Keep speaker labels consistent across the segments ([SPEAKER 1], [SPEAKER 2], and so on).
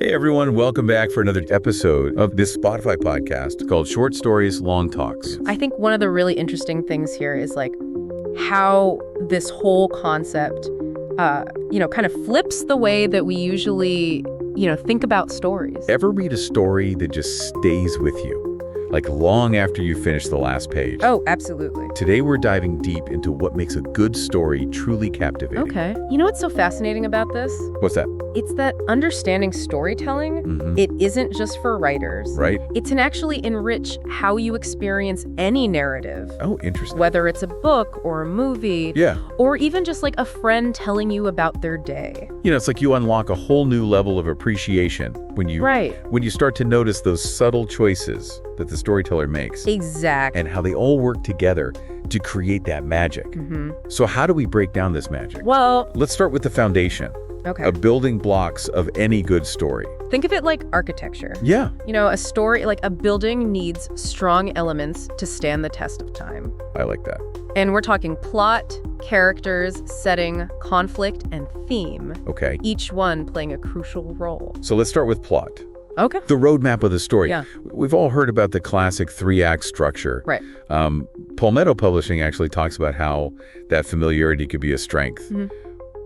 [SPEAKER 1] Hey everyone, welcome back for another episode of this Spotify podcast called Short Stories, Long Talks.
[SPEAKER 2] I think one of the really interesting things here is like how this whole concept, kind of flips the way that we usually, think about stories.
[SPEAKER 1] Ever read a story that just stays with you, like long after you finish the last page?
[SPEAKER 2] Oh, absolutely.
[SPEAKER 1] Today we're diving deep into what makes a good story truly captivating.
[SPEAKER 2] Okay. You know what's so fascinating about this?
[SPEAKER 1] What's that?
[SPEAKER 2] It's that understanding storytelling, it isn't just for writers.
[SPEAKER 1] Right.
[SPEAKER 2] It can actually enrich how you experience any narrative.
[SPEAKER 1] Oh, interesting.
[SPEAKER 2] Whether it's a book or a movie.
[SPEAKER 1] Yeah.
[SPEAKER 2] Or even just like a friend telling you about their day.
[SPEAKER 1] It's like you unlock a whole new level of appreciation when you start to notice those subtle choices that the storyteller makes.
[SPEAKER 2] Exactly.
[SPEAKER 1] And how they all work together to create that magic. So how do we break down this magic?
[SPEAKER 2] Well,
[SPEAKER 1] let's start with the foundation.
[SPEAKER 2] Okay.
[SPEAKER 1] Of building blocks of any good story.
[SPEAKER 2] Think of it like architecture.
[SPEAKER 1] Yeah.
[SPEAKER 2] A story, like a building needs strong elements to stand the test of time.
[SPEAKER 1] I like that.
[SPEAKER 2] And we're talking plot, characters, setting, conflict, and theme.
[SPEAKER 1] Okay.
[SPEAKER 2] Each one playing a crucial role.
[SPEAKER 1] So let's start with plot.
[SPEAKER 2] Okay.
[SPEAKER 1] The roadmap of the story.
[SPEAKER 2] Yeah.
[SPEAKER 1] We've all heard about the classic 3-act structure.
[SPEAKER 2] Right.
[SPEAKER 1] Palmetto Publishing actually talks about how that familiarity could be a strength.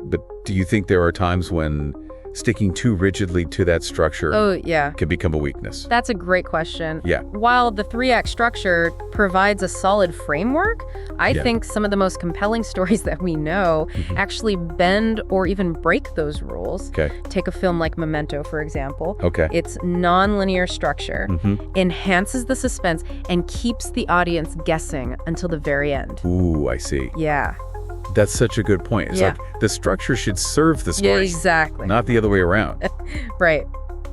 [SPEAKER 1] But do you think there are times when sticking too rigidly to that structure can become a weakness?
[SPEAKER 2] That's a great question.
[SPEAKER 1] Yeah.
[SPEAKER 2] While the 3-act structure provides a solid framework, I think some of the most compelling stories that we know actually bend or even break those rules.
[SPEAKER 1] Okay.
[SPEAKER 2] Take a film like Memento, for example.
[SPEAKER 1] Okay.
[SPEAKER 2] Its non-linear structure enhances the suspense and keeps the audience guessing until the very end.
[SPEAKER 1] Ooh, I see.
[SPEAKER 2] Yeah.
[SPEAKER 1] That's such a good point. It's like the structure should serve the story.
[SPEAKER 2] Yeah, exactly.
[SPEAKER 1] Not the other way around.
[SPEAKER 2] Right.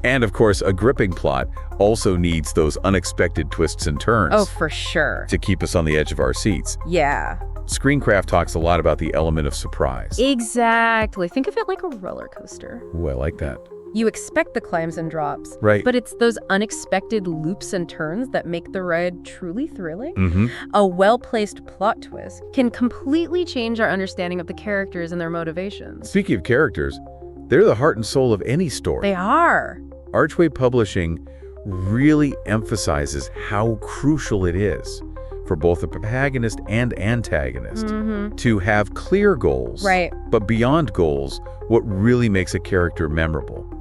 [SPEAKER 1] And of course, a gripping plot also needs those unexpected twists and turns.
[SPEAKER 2] Oh, for sure.
[SPEAKER 1] To keep us on the edge of our seats.
[SPEAKER 2] Yeah.
[SPEAKER 1] Screencraft talks a lot about the element of surprise.
[SPEAKER 2] Exactly. Think of it like a roller coaster.
[SPEAKER 1] Ooh, I like that.
[SPEAKER 2] You expect the climbs and drops,
[SPEAKER 1] right?
[SPEAKER 2] But it's those unexpected loops and turns that make the ride truly thrilling. A well-placed plot twist can completely change our understanding of the characters and their motivations.
[SPEAKER 1] Speaking of characters, they're the heart and soul of any story.
[SPEAKER 2] They are.
[SPEAKER 1] Archway Publishing really emphasizes how crucial it is for both the protagonist and antagonist to have clear goals.
[SPEAKER 2] Right.
[SPEAKER 1] But beyond goals, what really makes a character memorable?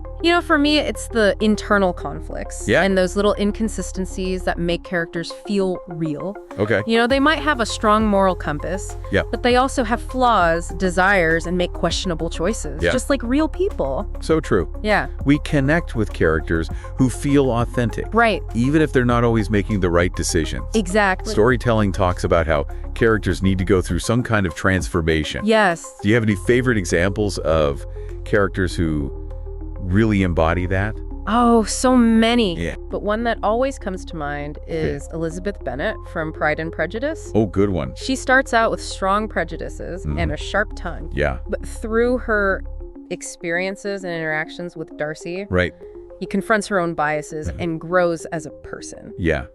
[SPEAKER 2] For me, it's the internal conflicts and those little inconsistencies that make characters feel real.
[SPEAKER 1] Okay.
[SPEAKER 2] They might have a strong moral compass, but they also have flaws, desires, and make questionable choices, just like real people.
[SPEAKER 1] So true.
[SPEAKER 2] Yeah.
[SPEAKER 1] We connect with characters who feel authentic.
[SPEAKER 2] Right.
[SPEAKER 1] Even if they're not always making the right decisions.
[SPEAKER 2] Exactly.
[SPEAKER 1] Storytelling talks about how characters need to go through some kind of transformation.
[SPEAKER 2] Yes.
[SPEAKER 1] Do you have any favorite examples of characters who really embody that?
[SPEAKER 2] Oh, so many.
[SPEAKER 1] Yeah.
[SPEAKER 2] But one that always comes to mind is Elizabeth Bennet from Pride and Prejudice.
[SPEAKER 1] Oh, good one.
[SPEAKER 2] She starts out with strong prejudices and a sharp tongue.
[SPEAKER 1] Yeah.
[SPEAKER 2] But through her experiences and interactions with Darcy, he confronts her own biases and grows as a person.
[SPEAKER 1] Yeah.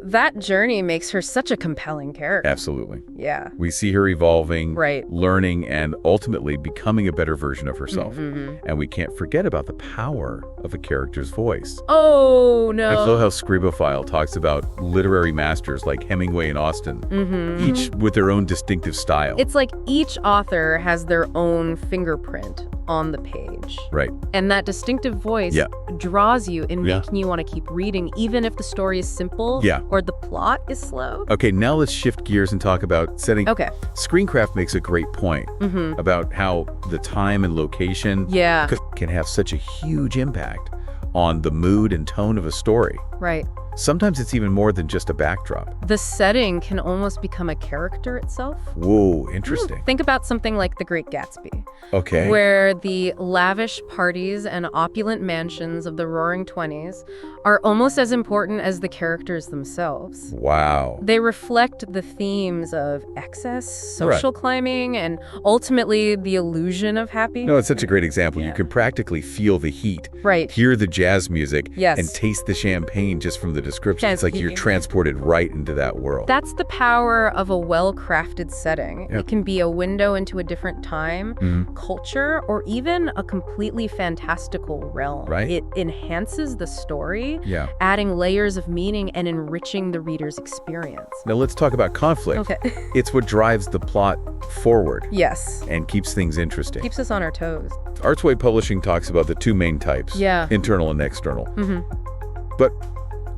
[SPEAKER 2] That journey makes her such a compelling character.
[SPEAKER 1] Absolutely.
[SPEAKER 2] Yeah.
[SPEAKER 1] We see her evolving,
[SPEAKER 2] right,
[SPEAKER 1] learning, and ultimately becoming a better version of herself. And we can't forget about the power of a character's voice.
[SPEAKER 2] Oh, no.
[SPEAKER 1] I love how Scribophile talks about literary masters like Hemingway and Austen, each with their own distinctive style.
[SPEAKER 2] It's like each author has their own fingerprint on the page.
[SPEAKER 1] Right.
[SPEAKER 2] And that distinctive voice draws you in making you want to keep reading, even if the story is simple or the plot is slow.
[SPEAKER 1] Okay, now let's shift gears and talk about setting.
[SPEAKER 2] Okay.
[SPEAKER 1] Screencraft makes a great point about how the time and location can have such a huge impact on the mood and tone of a story.
[SPEAKER 2] Right.
[SPEAKER 1] Sometimes it's even more than just a backdrop.
[SPEAKER 2] The setting can almost become a character itself.
[SPEAKER 1] Whoa, interesting.
[SPEAKER 2] Think about something like The Great Gatsby.
[SPEAKER 1] Okay.
[SPEAKER 2] Where the lavish parties and opulent mansions of the Roaring '20s are almost as important as the characters themselves.
[SPEAKER 1] Wow.
[SPEAKER 2] They reflect the themes of excess, social climbing, and ultimately the illusion of happiness.
[SPEAKER 1] No, it's such a great example. You can practically feel the heat,
[SPEAKER 2] right,
[SPEAKER 1] hear the jazz music,
[SPEAKER 2] yes,
[SPEAKER 1] and taste the champagne just from the description. It's like you're transported right into that world.
[SPEAKER 2] That's the power of a well-crafted setting.
[SPEAKER 1] Yeah.
[SPEAKER 2] It can be a window into a different time, culture, or even a completely fantastical realm.
[SPEAKER 1] Right.
[SPEAKER 2] It enhances the story,
[SPEAKER 1] Yeah.
[SPEAKER 2] adding layers of meaning and enriching the reader's experience.
[SPEAKER 1] Now let's talk about conflict.
[SPEAKER 2] Okay.
[SPEAKER 1] It's what drives the plot forward.
[SPEAKER 2] Yes.
[SPEAKER 1] And keeps things interesting.
[SPEAKER 2] Keeps us on our toes.
[SPEAKER 1] Archway Publishing talks about the two main types, internal and external. But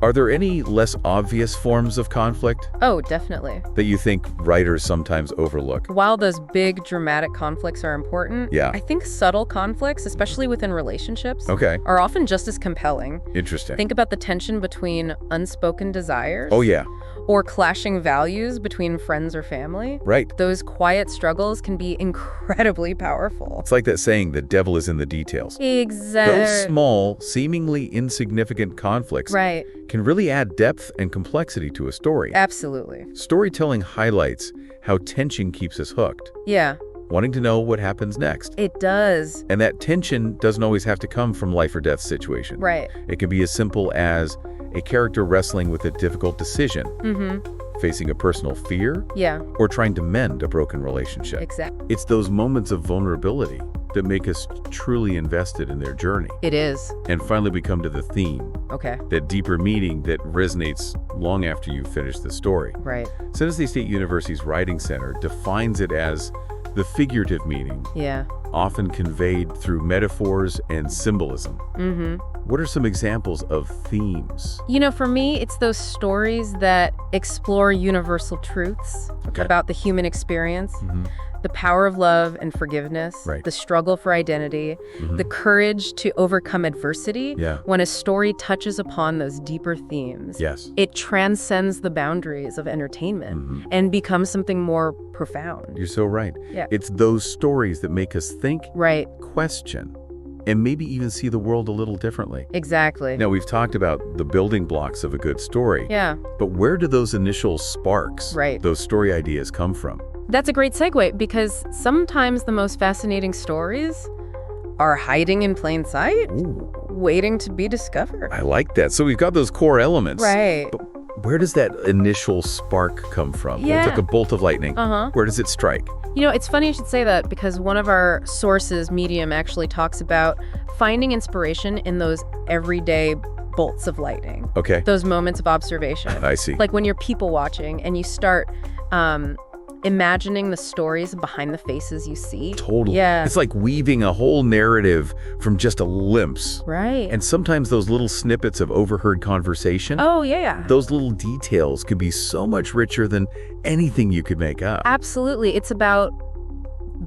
[SPEAKER 1] are there any less obvious forms of conflict
[SPEAKER 2] Oh, definitely.
[SPEAKER 1] that you think writers sometimes overlook?
[SPEAKER 2] While those big dramatic conflicts are important,
[SPEAKER 1] Yeah.
[SPEAKER 2] I think subtle conflicts, especially within relationships,
[SPEAKER 1] Okay.
[SPEAKER 2] are often just as compelling.
[SPEAKER 1] Interesting.
[SPEAKER 2] Think about the tension between unspoken desires.
[SPEAKER 1] Oh, yeah.
[SPEAKER 2] Or clashing values between friends or family.
[SPEAKER 1] Right.
[SPEAKER 2] Those quiet struggles can be incredibly powerful.
[SPEAKER 1] It's like that saying, the devil is in the details.
[SPEAKER 2] Exactly.
[SPEAKER 1] Those small, seemingly insignificant conflicts
[SPEAKER 2] Right.
[SPEAKER 1] can really add depth and complexity to a story.
[SPEAKER 2] Absolutely.
[SPEAKER 1] Storytelling highlights how tension keeps us hooked,
[SPEAKER 2] Yeah,
[SPEAKER 1] wanting to know what happens next.
[SPEAKER 2] it does.
[SPEAKER 1] And that tension doesn't always have to come from life or death situation.
[SPEAKER 2] Right.
[SPEAKER 1] It can be as simple as a character wrestling with a difficult decision, facing a personal fear,
[SPEAKER 2] Yeah,
[SPEAKER 1] or trying to mend a broken relationship.
[SPEAKER 2] exactly.
[SPEAKER 1] It's those moments of vulnerability that make us truly invested in their journey.
[SPEAKER 2] It is.
[SPEAKER 1] And finally we come to the theme,
[SPEAKER 2] Okay.
[SPEAKER 1] that deeper meaning that resonates long after you've finished the story.
[SPEAKER 2] Right.
[SPEAKER 1] San Jose State University's Writing Center defines it as the figurative meaning,
[SPEAKER 2] Yeah.
[SPEAKER 1] often conveyed through metaphors and symbolism. What are some examples of themes?
[SPEAKER 2] You know, for me, it's those stories that explore universal truths about the human experience, the power of love and forgiveness,
[SPEAKER 1] Right.
[SPEAKER 2] the struggle for identity, the courage to overcome adversity.
[SPEAKER 1] Yeah.
[SPEAKER 2] When a story touches upon those deeper themes,
[SPEAKER 1] Yes.
[SPEAKER 2] it transcends the boundaries of entertainment and becomes something more profound.
[SPEAKER 1] You're so right.
[SPEAKER 2] Yeah.
[SPEAKER 1] It's those stories that make us think,
[SPEAKER 2] Right.
[SPEAKER 1] question, and maybe even see the world a little differently.
[SPEAKER 2] Exactly.
[SPEAKER 1] Now, we've talked about the building blocks of a good story,
[SPEAKER 2] Yeah.
[SPEAKER 1] but where do those initial sparks,
[SPEAKER 2] Right.
[SPEAKER 1] those story ideas come from?
[SPEAKER 2] That's a great segue because sometimes the most fascinating stories are hiding in plain sight,
[SPEAKER 1] Ooh,
[SPEAKER 2] waiting to be discovered.
[SPEAKER 1] I like that. So we've got those core elements.
[SPEAKER 2] Right.
[SPEAKER 1] But where does that initial spark come from?
[SPEAKER 2] Yeah.
[SPEAKER 1] It's like a bolt of lightning.
[SPEAKER 2] Uh-huh.
[SPEAKER 1] Where does it strike?
[SPEAKER 2] You know, it's funny you should say that because one of our sources, Medium, actually talks about finding inspiration in those everyday bolts of lightning,
[SPEAKER 1] Okay.
[SPEAKER 2] those moments of observation.
[SPEAKER 1] I see.
[SPEAKER 2] Like when you're people watching and you start imagining the stories behind the faces you see.
[SPEAKER 1] Totally.
[SPEAKER 2] Yeah.
[SPEAKER 1] It's like weaving a whole narrative from just a glimpse.
[SPEAKER 2] Right.
[SPEAKER 1] And sometimes those little snippets of overheard conversation,
[SPEAKER 2] Oh, yeah.
[SPEAKER 1] those little details could be so much richer than anything you could make up.
[SPEAKER 2] Absolutely. It's about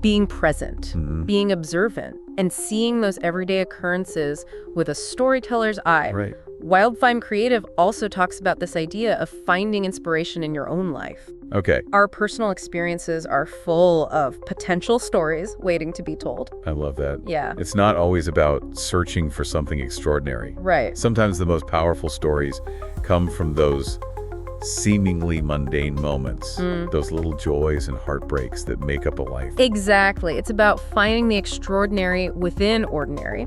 [SPEAKER 2] being present, being observant, and seeing those everyday occurrences with a storyteller's eye.
[SPEAKER 1] Right.
[SPEAKER 2] Wildfine Creative also talks about this idea of finding inspiration in your own life.
[SPEAKER 1] Okay.
[SPEAKER 2] Our personal experiences are full of potential stories waiting to be told.
[SPEAKER 1] I love that.
[SPEAKER 2] Yeah.
[SPEAKER 1] It's not always about searching for something extraordinary.
[SPEAKER 2] Right.
[SPEAKER 1] Sometimes the most powerful stories come from those seemingly mundane moments, those little joys and heartbreaks that make up a life.
[SPEAKER 2] Exactly. It's about finding the extraordinary within ordinary.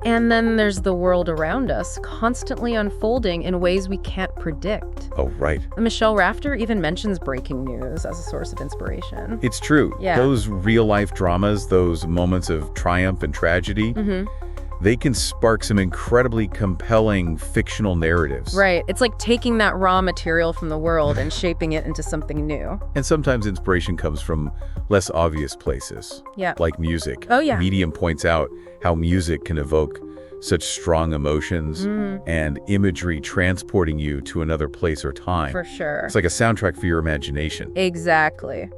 [SPEAKER 2] And then there's the world around us, constantly unfolding in ways we can't predict.
[SPEAKER 1] Oh, right.
[SPEAKER 2] Michelle Rafter even mentions breaking news as a source of inspiration.
[SPEAKER 1] It's true.
[SPEAKER 2] Yeah.
[SPEAKER 1] Those real-life dramas, those moments of triumph and tragedy, they can spark some incredibly compelling fictional narratives.
[SPEAKER 2] Right. It's like taking that raw material from the world and shaping it into something new.
[SPEAKER 1] And sometimes inspiration comes from less obvious places,
[SPEAKER 2] Yeah.
[SPEAKER 1] like music.
[SPEAKER 2] Oh, yeah.
[SPEAKER 1] Medium points out how music can evoke such strong emotions and imagery transporting you to another place or time.
[SPEAKER 2] For sure.
[SPEAKER 1] It's like a soundtrack for your imagination.
[SPEAKER 2] Exactly.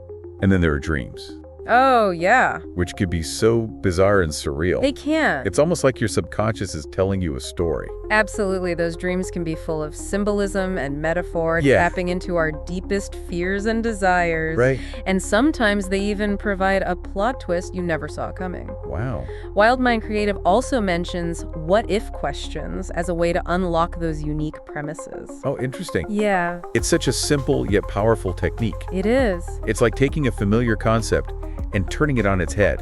[SPEAKER 1] And then there are dreams,
[SPEAKER 2] Oh, yeah.
[SPEAKER 1] which could be so bizarre and surreal.
[SPEAKER 2] They can.
[SPEAKER 1] It's almost like your subconscious is telling you a story.
[SPEAKER 2] Absolutely. Those dreams can be full of symbolism and metaphor,
[SPEAKER 1] Yeah.
[SPEAKER 2] tapping into our deepest fears and desires.
[SPEAKER 1] Right.
[SPEAKER 2] And sometimes they even provide a plot twist you never saw coming.
[SPEAKER 1] Wow.
[SPEAKER 2] Wildmind Creative also mentions what-if questions as a way to unlock those unique premises.
[SPEAKER 1] Oh, interesting.
[SPEAKER 2] Yeah,
[SPEAKER 1] It's such a simple yet powerful technique.
[SPEAKER 2] it is.
[SPEAKER 1] It's like taking a familiar concept and turning it on its head.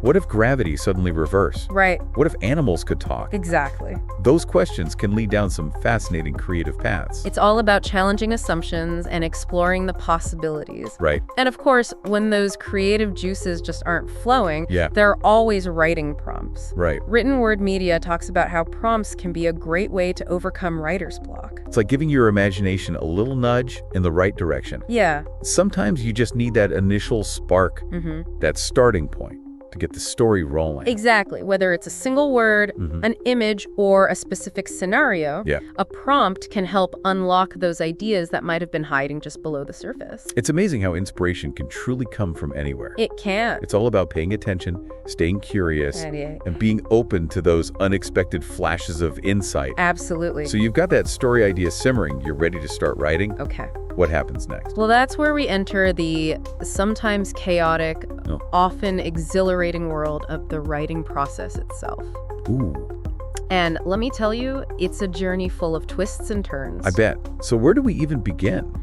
[SPEAKER 1] What if gravity suddenly reversed?
[SPEAKER 2] Right.
[SPEAKER 1] What if animals could talk?
[SPEAKER 2] Exactly.
[SPEAKER 1] Those questions can lead down some fascinating creative paths.
[SPEAKER 2] It's all about challenging assumptions and exploring the possibilities.
[SPEAKER 1] Right.
[SPEAKER 2] And of course, when those creative juices just aren't flowing,
[SPEAKER 1] Yeah.
[SPEAKER 2] there are always writing prompts.
[SPEAKER 1] Right.
[SPEAKER 2] Written word media talks about how prompts can be a great way to overcome writer's block.
[SPEAKER 1] It's like giving your imagination a little nudge in the right direction.
[SPEAKER 2] Yeah.
[SPEAKER 1] Sometimes you just need that initial spark, that starting point to get the story rolling.
[SPEAKER 2] Exactly. Whether it's a single word, an image, or a specific scenario, a prompt can help unlock those ideas that might have been hiding just below the surface.
[SPEAKER 1] It's amazing how inspiration can truly come from anywhere.
[SPEAKER 2] It can.
[SPEAKER 1] It's all about paying attention, staying curious, and being open to those unexpected flashes of insight.
[SPEAKER 2] Absolutely.
[SPEAKER 1] So you've got that story idea simmering. You're ready to start writing.
[SPEAKER 2] Okay.
[SPEAKER 1] What happens next?
[SPEAKER 2] Well, that's where we enter the sometimes chaotic, often exhilarating world of the writing process itself.
[SPEAKER 1] Ooh.
[SPEAKER 2] And let me tell you, it's a journey full of twists and turns.
[SPEAKER 1] I bet. So where do we even begin?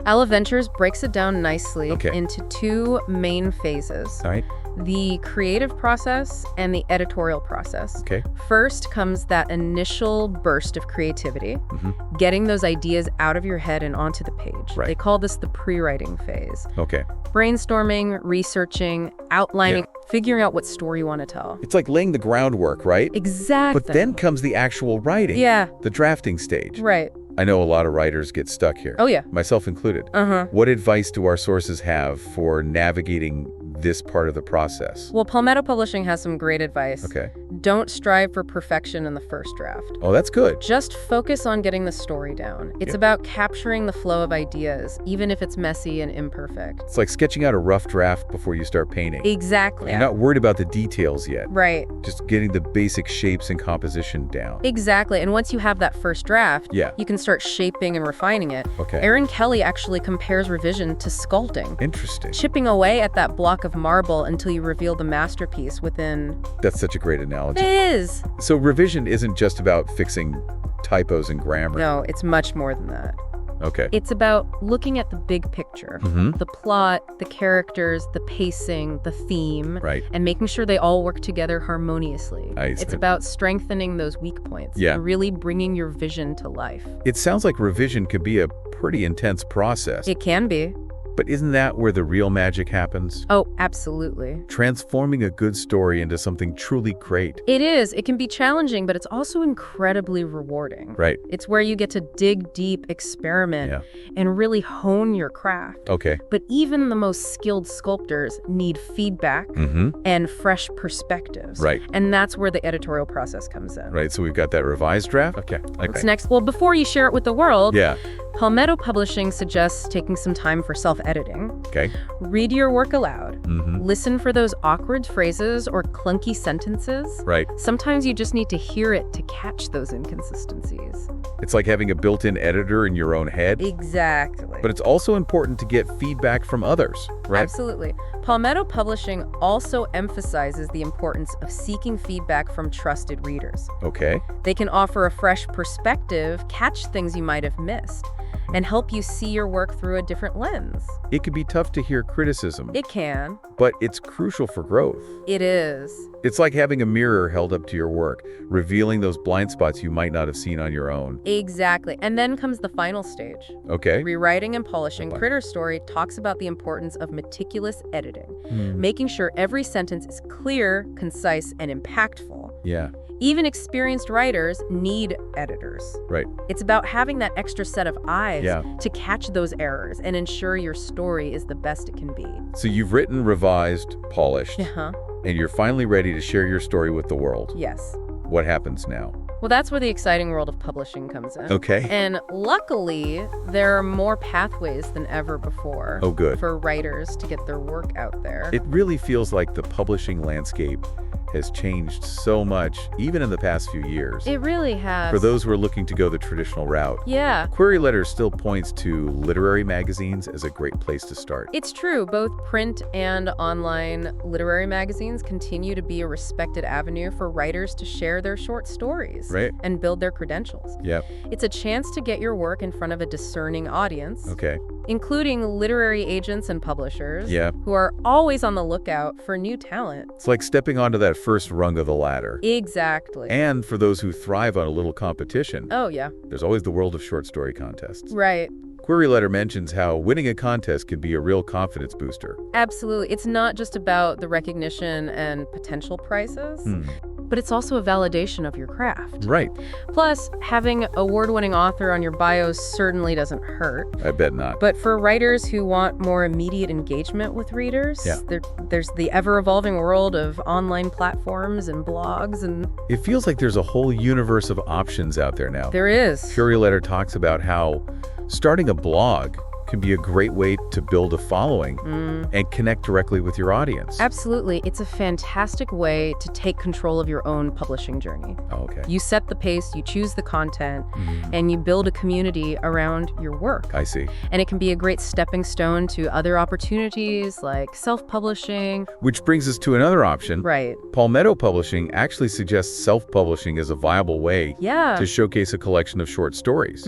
[SPEAKER 2] Ella Ventures breaks it down nicely
[SPEAKER 1] Okay.
[SPEAKER 2] into two main phases.
[SPEAKER 1] All right.
[SPEAKER 2] The creative process and the editorial process.
[SPEAKER 1] Okay.
[SPEAKER 2] First comes that initial burst of creativity, getting those ideas out of your head and onto the page.
[SPEAKER 1] Right.
[SPEAKER 2] They call this the pre-writing phase.
[SPEAKER 1] Okay.
[SPEAKER 2] Brainstorming, researching, outlining, figuring out what story you want to tell.
[SPEAKER 1] It's like laying the groundwork, right?
[SPEAKER 2] Exactly.
[SPEAKER 1] But then comes the actual writing.
[SPEAKER 2] Yeah.
[SPEAKER 1] The drafting stage.
[SPEAKER 2] Right.
[SPEAKER 1] I know a lot of writers get stuck here.
[SPEAKER 2] Oh, yeah.
[SPEAKER 1] Myself included. What advice do our sources have for navigating this part of the process?
[SPEAKER 2] Well, Palmetto Publishing has some great advice.
[SPEAKER 1] Okay.
[SPEAKER 2] Don't strive for perfection in the first draft.
[SPEAKER 1] Oh, that's good.
[SPEAKER 2] Just focus on getting the story down. It's about capturing the flow of ideas, even if it's messy and imperfect.
[SPEAKER 1] It's like sketching out a rough draft before you start painting.
[SPEAKER 2] Exactly.
[SPEAKER 1] You're not worried about the details yet.
[SPEAKER 2] Right.
[SPEAKER 1] Just getting the basic shapes and composition down.
[SPEAKER 2] Exactly. And once you have that first draft, you can start shaping and refining it.
[SPEAKER 1] Okay.
[SPEAKER 2] Erin Kelly actually compares revision to sculpting.
[SPEAKER 1] Interesting.
[SPEAKER 2] Chipping away at that block of marble until you reveal the masterpiece within...
[SPEAKER 1] That's such a great analogy.
[SPEAKER 2] It is.
[SPEAKER 1] So revision isn't just about fixing typos and grammar.
[SPEAKER 2] No, it's much more than that.
[SPEAKER 1] Okay.
[SPEAKER 2] It's about looking at the big picture, the plot, the characters, the pacing, the theme, and making sure they all work together harmoniously. It's about strengthening those weak points, and really bringing your vision to life.
[SPEAKER 1] It sounds like revision could be a pretty intense process.
[SPEAKER 2] It can be.
[SPEAKER 1] But isn't that where the real magic happens?
[SPEAKER 2] Oh, absolutely.
[SPEAKER 1] Transforming a good story into something truly great.
[SPEAKER 2] It is. It can be challenging, but it's also incredibly rewarding.
[SPEAKER 1] Right.
[SPEAKER 2] It's where you get to dig deep, experiment, and really hone your craft.
[SPEAKER 1] Okay.
[SPEAKER 2] But even the most skilled sculptors need feedback and fresh perspectives.
[SPEAKER 1] Right.
[SPEAKER 2] And that's where the editorial process comes in.
[SPEAKER 1] Right. So we've got that revised draft. Okay.
[SPEAKER 2] What's next? Well, before you share it with the world,
[SPEAKER 1] Yeah.
[SPEAKER 2] Palmetto Publishing suggests taking some time for self-editing.
[SPEAKER 1] Okay.
[SPEAKER 2] Read your work aloud. Listen for those awkward phrases or clunky sentences.
[SPEAKER 1] Right.
[SPEAKER 2] Sometimes you just need to hear it to catch those inconsistencies.
[SPEAKER 1] It's like having a built-in editor in your own head.
[SPEAKER 2] Exactly.
[SPEAKER 1] But it's also important to get feedback from others, right?
[SPEAKER 2] Absolutely. Palmetto Publishing also emphasizes the importance of seeking feedback from trusted readers.
[SPEAKER 1] Okay.
[SPEAKER 2] They can offer a fresh perspective, catch things you might have missed, and help you see your work through a different lens.
[SPEAKER 1] It can be tough to hear criticism.
[SPEAKER 2] It can.
[SPEAKER 1] But it's crucial for growth.
[SPEAKER 2] It is.
[SPEAKER 1] It's like having a mirror held up to your work, revealing those blind spots you might not have seen on your own.
[SPEAKER 2] Exactly. And then comes the final stage.
[SPEAKER 1] Okay.
[SPEAKER 2] Rewriting and polishing. Critter's Story talks about the importance of meticulous editing, making sure every sentence is clear, concise, and impactful.
[SPEAKER 1] Yeah.
[SPEAKER 2] Even experienced writers need editors.
[SPEAKER 1] Right.
[SPEAKER 2] It's about having that extra set of eyes
[SPEAKER 1] Yeah.
[SPEAKER 2] to catch those errors and ensure your story is the best it can be.
[SPEAKER 1] So you've written, revised, polished, and you're finally ready to share your story with the world.
[SPEAKER 2] Yes.
[SPEAKER 1] What happens now?
[SPEAKER 2] Well, that's where the exciting world of publishing comes in.
[SPEAKER 1] Okay.
[SPEAKER 2] And luckily, there are more pathways than ever before.
[SPEAKER 1] Oh, good.
[SPEAKER 2] For writers to get their work out there.
[SPEAKER 1] It really feels like the publishing landscape has changed so much, even in the past few years.
[SPEAKER 2] It really has.
[SPEAKER 1] For those who are looking to go the traditional route.
[SPEAKER 2] Yeah.
[SPEAKER 1] Query Letter still points to literary magazines as a great place to start.
[SPEAKER 2] It's true. Both print and online literary magazines continue to be a respected avenue for writers to share their short stories.
[SPEAKER 1] Right.
[SPEAKER 2] And build their credentials.
[SPEAKER 1] Yep.
[SPEAKER 2] It's a chance to get your work in front of a discerning audience.
[SPEAKER 1] Okay.
[SPEAKER 2] including literary agents and publishers who are always on the lookout for new talent.
[SPEAKER 1] It's like stepping onto that first rung of the ladder.
[SPEAKER 2] Exactly.
[SPEAKER 1] And for those who thrive on a little competition, there's always the world of short story contests.
[SPEAKER 2] Right.
[SPEAKER 1] Query Letter mentions how winning a contest can be a real confidence booster.
[SPEAKER 2] Absolutely. It's not just about the recognition and potential prizes, but it's also a validation of your craft.
[SPEAKER 1] Right.
[SPEAKER 2] Plus, having award-winning author on your bio certainly doesn't hurt.
[SPEAKER 1] I bet not.
[SPEAKER 2] But for writers who want more immediate engagement with readers, there's the ever-evolving world of online platforms and blogs and...
[SPEAKER 1] It feels like there's a whole universe of options out there now.
[SPEAKER 2] There is.
[SPEAKER 1] Query Letter talks about how starting a blog can be a great way to build a following and connect directly with your audience.
[SPEAKER 2] Absolutely. It's a fantastic way to take control of your own publishing journey.
[SPEAKER 1] Okay.
[SPEAKER 2] You set the pace, you choose the content, and you build a community around your work.
[SPEAKER 1] I see.
[SPEAKER 2] And it can be a great stepping stone to other opportunities like self-publishing.
[SPEAKER 1] Which brings us to another option.
[SPEAKER 2] Right.
[SPEAKER 1] Palmetto Publishing actually suggests self-publishing as a viable way to showcase a collection of short stories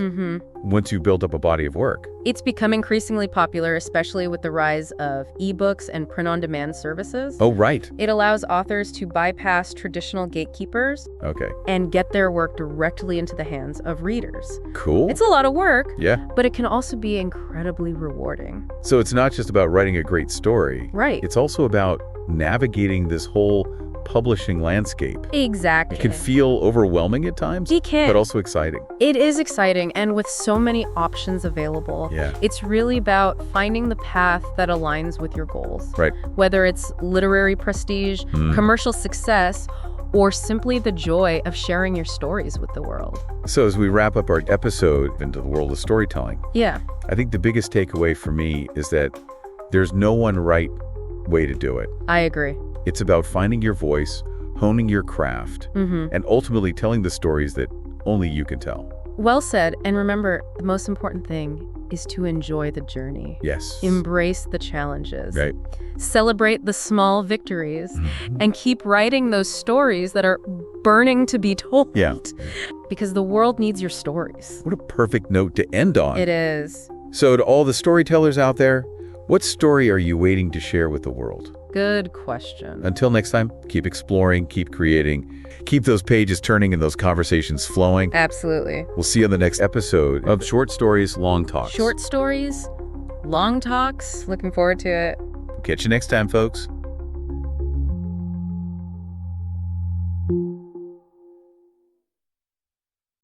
[SPEAKER 1] once you build up a body of work.
[SPEAKER 2] It's become increasingly popular, especially with the rise of ebooks and print-on-demand services.
[SPEAKER 1] Oh, right.
[SPEAKER 2] It allows authors to bypass traditional gatekeepers and get their work directly into the hands of readers.
[SPEAKER 1] Cool.
[SPEAKER 2] It's a lot of work,
[SPEAKER 1] but
[SPEAKER 2] it can also be incredibly rewarding.
[SPEAKER 1] So it's not just about writing a great story.
[SPEAKER 2] Right.
[SPEAKER 1] It's also about navigating this whole publishing landscape.
[SPEAKER 2] Exactly.
[SPEAKER 1] It can feel overwhelming at times, but also exciting.
[SPEAKER 2] It is exciting, and with so many options available, it's really about finding the path that aligns with your goals.
[SPEAKER 1] Right.
[SPEAKER 2] Whether it's literary prestige, commercial success, or simply the joy of sharing your stories with the world.
[SPEAKER 1] So as we wrap up our episode into the world of storytelling, I think the biggest takeaway for me is that there's no one right way to do it.
[SPEAKER 2] I agree.
[SPEAKER 1] It's about finding your voice, honing your craft, and ultimately telling the stories that only you can tell.
[SPEAKER 2] Well said. And remember, the most important thing is to enjoy the journey.
[SPEAKER 1] Yes.
[SPEAKER 2] Embrace the challenges.
[SPEAKER 1] Right.
[SPEAKER 2] Celebrate the small victories and keep writing those stories that are burning to be told.
[SPEAKER 1] Yeah.
[SPEAKER 2] Because the world needs your stories.
[SPEAKER 1] What a perfect note to end on.
[SPEAKER 2] It is.
[SPEAKER 1] So to all the storytellers out there, what story are you waiting to share with the world?
[SPEAKER 2] Good question.
[SPEAKER 1] Until next time, keep exploring, keep creating, keep those pages turning and those conversations flowing.
[SPEAKER 2] Absolutely.
[SPEAKER 1] We'll see you on the next episode of Short Stories, Long Talks.
[SPEAKER 2] Short Stories, Long Talks. Looking forward to it.
[SPEAKER 1] Catch you next time, folks.